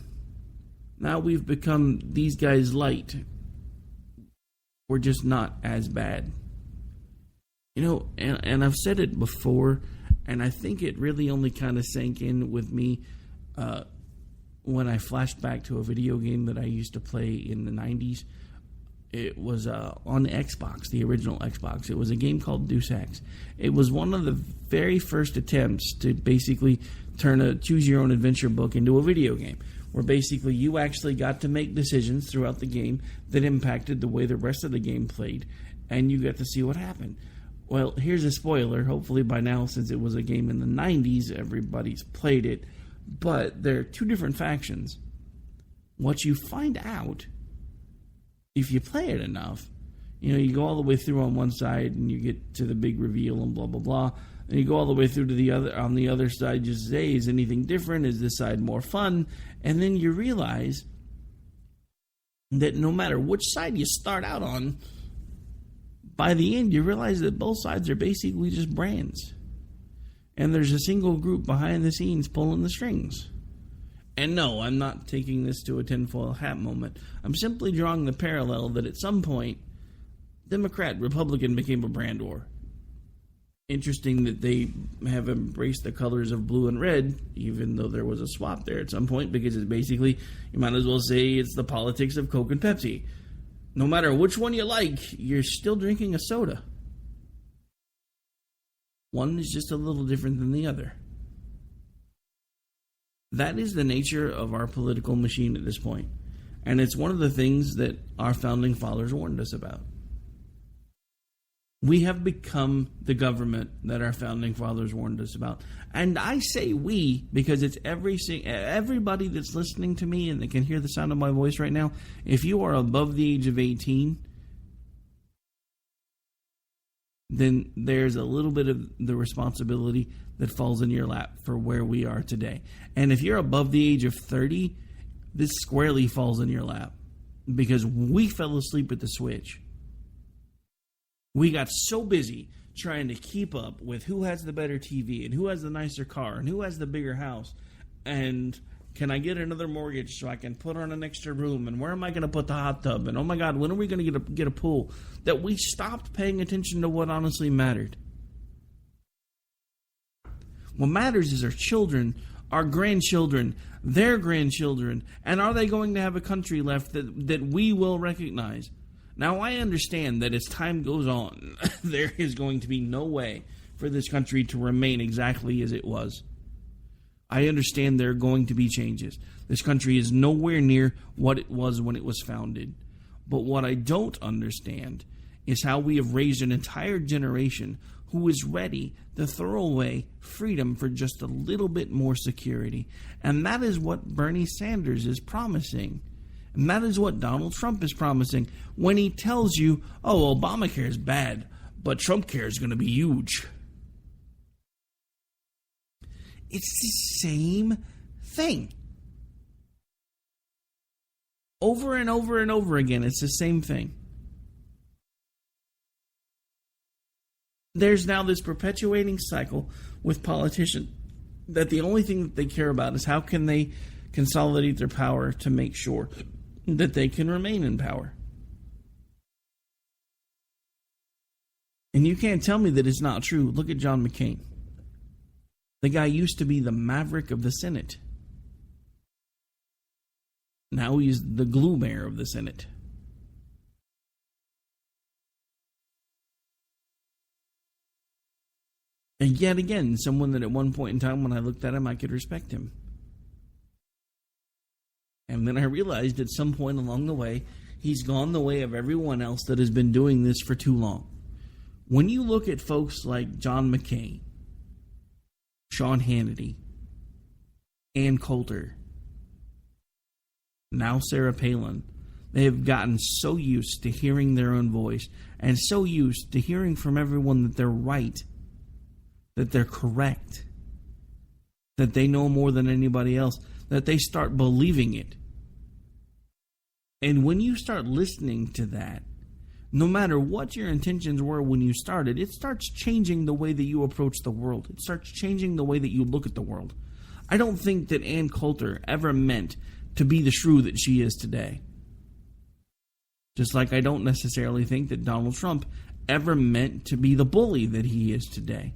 Now we've become these guys light. We're just not as bad. You know, and I've said it before, and I think it really only kind of sank in with me when I flashed back to a video game that I used to play in the 90s. It was on Xbox, the original Xbox. It was a game called Deus Ex. It was one of the very first attempts to basically turn a choose-your-own-adventure book into a video game, where basically you actually got to make decisions throughout the game that impacted the way the rest of the game played, and you got to see what happened. Well, here's a spoiler. Hopefully by now, since it was a game in the 90s, everybody's played it. But there are two different factions. What you find out, if you play it enough, you go all the way through on one side and you get to the big reveal and blah, blah, blah. And you go all the way through to the other, on the other side, just say, is anything different? Is this side more fun? And then you realize that no matter which side you start out on, by the end you realize that both sides are basically just brands. And there's a single group behind the scenes pulling the strings. And no, I'm not taking this to a tinfoil hat moment. I'm simply drawing the parallel that at some point, Democrat, Republican became a brand war. Interesting that they have embraced the colors of blue and red, even though there was a swap there at some point, because it's basically, you might as well say it's the politics of Coke and Pepsi. No matter which one you like, you're still drinking a soda. One is just a little different than the other. That is the nature of our political machine at this point. And it's one of the things that our founding fathers warned us about. We have become the government that our founding fathers warned us about. And I say we because it's everybody that's listening to me and that can hear the sound of my voice right now. If you are above the age of 18, then there's a little bit of the responsibility that falls in your lap for where we are today. And if you're above the age of 30, this squarely falls in your lap because we fell asleep at the switch. We got so busy trying to keep up with who has the better TV and who has the nicer car and who has the bigger house and can I get another mortgage so I can put on an extra room and where am I going to put the hot tub and oh my God, when are we going to get a pool, that we stopped paying attention to what honestly mattered. What matters is our children, our grandchildren, their grandchildren, and are they going to have a country left that we will recognize? Now, I understand that as time goes on, there is going to be no way for this country to remain exactly as it was. I understand there are going to be changes. This country is nowhere near what it was when it was founded. But what I don't understand is how we have raised an entire generation who is ready to throw away freedom for just a little bit more security. And that is what Bernie Sanders is promising. And that is what Donald Trump is promising when he tells you, oh, Obamacare is bad, but Trump care is going to be huge. It's the same thing. Over and over and over again, it's the same thing. There's now this perpetuating cycle with politicians that the only thing that they care about is how can they consolidate their power to make sure that they can remain in power. And you can't tell me that it's not true. Look at John McCain. The guy used to be the maverick of the Senate. Now he's the glue mayor of the Senate. And yet again, someone that at one point in time when I looked at him, I could respect him. And then I realized at some point along the way, he's gone the way of everyone else that has been doing this for too long. When you look at folks like John McCain, Sean Hannity, Ann Coulter, now Sarah Palin, they have gotten so used to hearing their own voice and so used to hearing from everyone that they're right, that they're correct, that they know more than anybody else, that they start believing it. And when you start listening to that, no matter what your intentions were when you started, it starts changing the way that you approach the world. It starts changing the way that you look at the world. I don't think that Ann Coulter ever meant to be the shrew that she is today. Just like I don't necessarily think that Donald Trump ever meant to be the bully that he is today.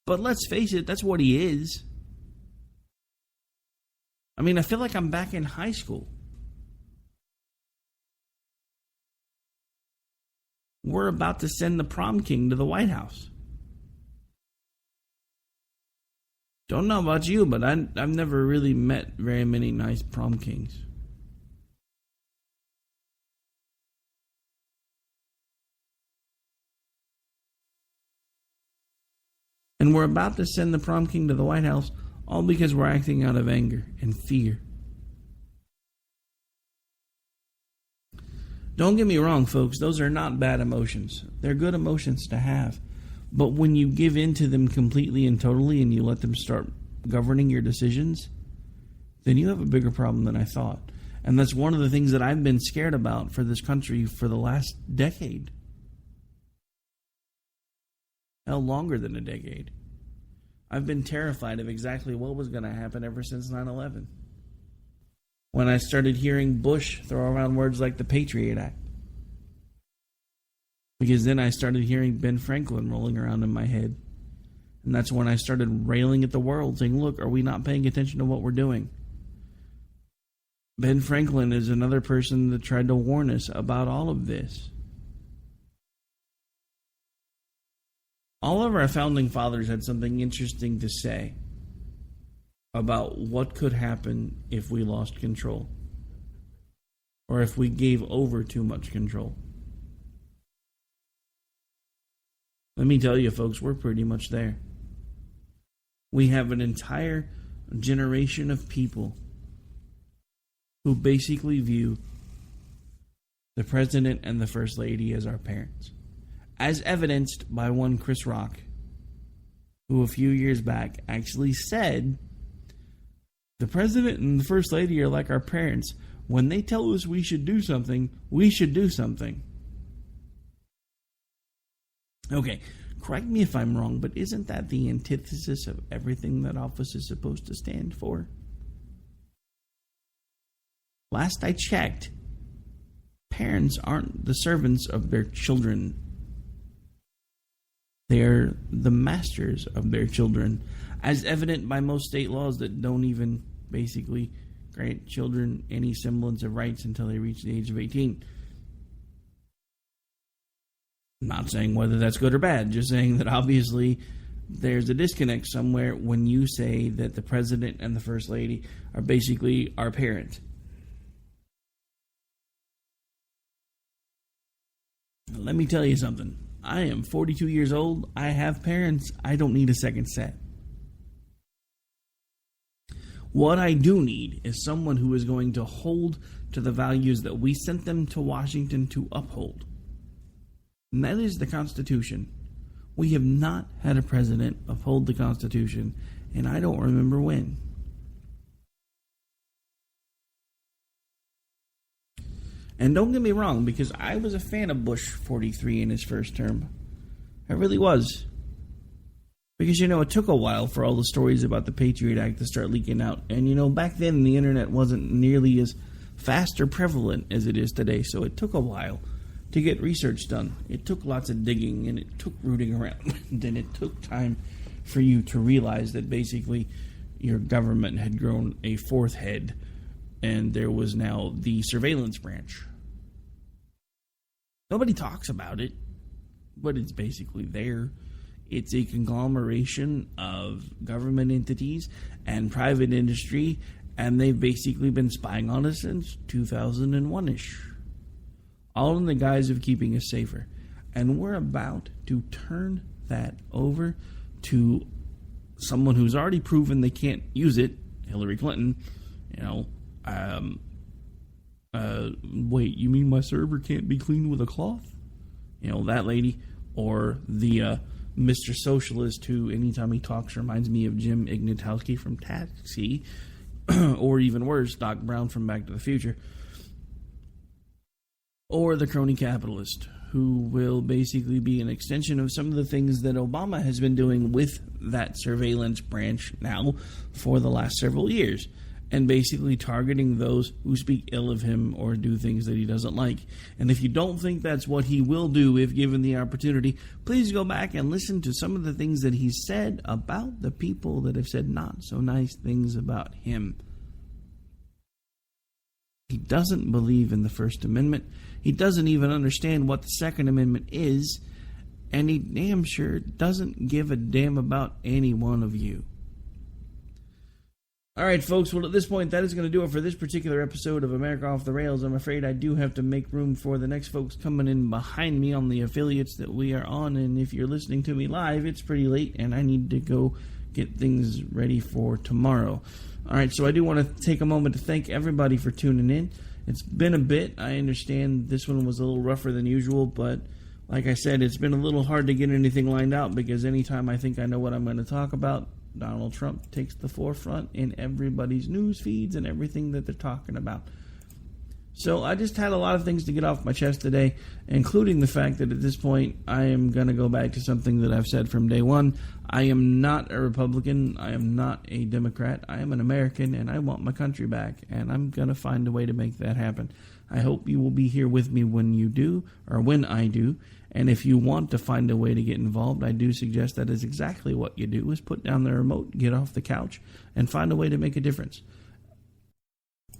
But let's face it, that's what he is. I mean, I feel like I'm back in high school. We're about to send the prom king to the White House. Don't know about you, but I've never really met very many nice prom kings. And we're about to send the prom king to the White House, all because we're acting out of anger and fear. Don't get me wrong, folks. Those are not bad emotions. They're good emotions to have. But when you give in to them completely and totally and you let them start governing your decisions, then you have a bigger problem than I thought. And that's one of the things that I've been scared about for this country for the last decade. Hell, longer than a decade. I've been terrified of exactly what was going to happen ever since 9/11. When I started hearing Bush throw around words like the Patriot Act. Because then I started hearing Ben Franklin rolling around in my head. And that's when I started railing at the world, saying, look, are we not paying attention to what we're doing? Ben Franklin is another person that tried to warn us about all of this. All of our founding fathers had something interesting to say about what could happen if we lost control, or if we gave over too much control. Let me tell you, folks, we're pretty much there. We have an entire generation of people who basically view the president and the first lady as our parents, as evidenced by one Chris Rock, who a few years back actually said, the president and the first lady are like our parents. When they tell us we should do something, we should do something. Okay, correct me if I'm wrong, but isn't that the antithesis of everything that office is supposed to stand for? Last I checked, parents aren't the servants of their children. They're the masters of their children, as evident by most state laws that don't even basically grant children any semblance of rights until they reach the age of 18. I'm not saying whether that's good or bad, just saying that obviously there's a disconnect somewhere when you say that the president and the first lady are basically our parents. Let me tell you something. I am 42 years old. I have parents. I don't need a second set. What I do need is someone who is going to hold to the values that we sent them to Washington to uphold. And that is the Constitution. We have not had a president uphold the Constitution, and I don't remember when. And don't get me wrong, because I was a fan of Bush 43 in his first term. I really was. Because, it took a while for all the stories about the Patriot Act to start leaking out. And, back then the internet wasn't nearly as fast or prevalent as it is today. So it took a while to get research done. It took lots of digging, and it took rooting around. And then it took time for you to realize that basically your government had grown a fourth head, and there was now the surveillance branch. Nobody talks about it, but it's basically there. It's a conglomeration of government entities and private industry, and they've basically been spying on us since 2001-ish. All in the guise of keeping us safer. And we're about to turn that over to someone who's already proven they can't use it, Hillary Clinton. Wait, you mean my server can't be cleaned with a cloth? That lady. Or the Mr. Socialist who, anytime he talks, reminds me of Jim Ignatowski from Taxi. Or even worse, Doc Brown from Back to the Future. or the crony capitalist, who will basically be an extension of some of the things that Obama has been doing with that surveillance branch now for the last several years, and basically targeting those who speak ill of him or do things that he doesn't like. And if you don't think that's what he will do if given the opportunity, please go back and listen to some of the things that he said about the people that have said not so nice things about him. He doesn't believe in the First Amendment. He doesn't even understand what the Second Amendment is, and he damn sure doesn't give a damn about any one of you. All right, folks, well, at this point, that is going to do it for this particular episode of America Off the Rails. I'm afraid I do have to make room for the next folks coming in behind me on the affiliates that we are on, and if you're listening to me live, it's pretty late, and I need to go get things ready for tomorrow. All right, so I do want to take a moment to thank everybody for tuning in. It's been a bit. I understand this one was a little rougher than usual, but like I said, it's been a little hard to get anything lined out because anytime I think I know what I'm going to talk about, Donald Trump takes the forefront in everybody's news feeds and everything that they're talking about. So I just had a lot of things to get off my chest today, including the fact that at this point I am going to go back to something that I've said from day one. I am not a Republican. I am not a Democrat. I am an American, and I want my country back, and I'm going to find a way to make that happen. I hope you will be here with me when you do, or when I do. And if you want to find a way to get involved, I do suggest that is exactly what you do, is put down the remote, get off the couch, and find a way to make a difference.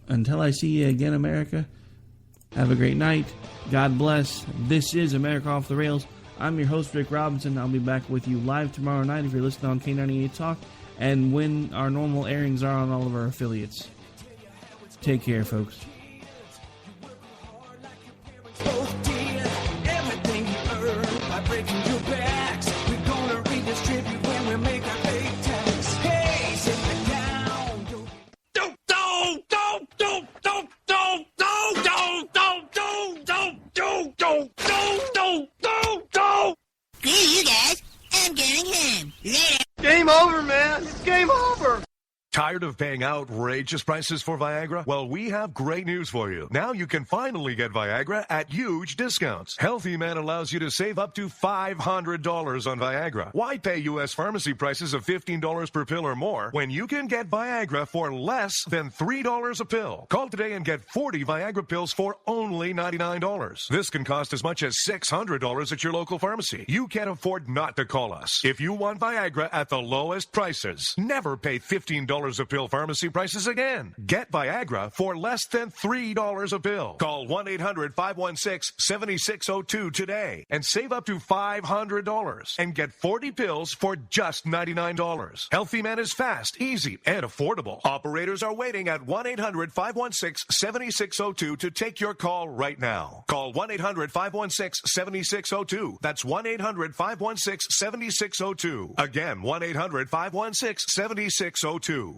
Until I see you again, America, have a great night. God bless. This is America Off the Rails. I'm your host, Rick Robinson. I'll be back with you live tomorrow night if you're listening on K98 Talk, and when our normal airings are on all of our affiliates. Take care, folks. Everything you earn by breaking your backs, we're gonna redistribute when we make our big tax. Hey, sit me down. Screw you guys. I'm going home. Later. Game over, man. It's game over. Tired of paying outrageous prices for Viagra? Well, we have great news for you. Now you can finally get Viagra at huge discounts. Healthy Man allows you to save up to $500 on Viagra. Why pay U.S. pharmacy prices of $15 per pill or more when you can get Viagra for less than $3 a pill? Call today and get 40 Viagra pills for only $99. This can cost as much as $600 at your local pharmacy. You can't afford not to call us. If you want Viagra at the lowest prices, never pay $15 a pill pharmacy prices again. Get Viagra for less than $3 a pill. Call 1-800-516-7602 today and save up to $500 and get 40 pills for just $99. Healthy Man is fast, easy, and affordable. Operators are waiting at 1-800-516-7602 to take your call right now. Call 1-800-516-7602. That's 1-800-516-7602. Again, 1-800-516-7602.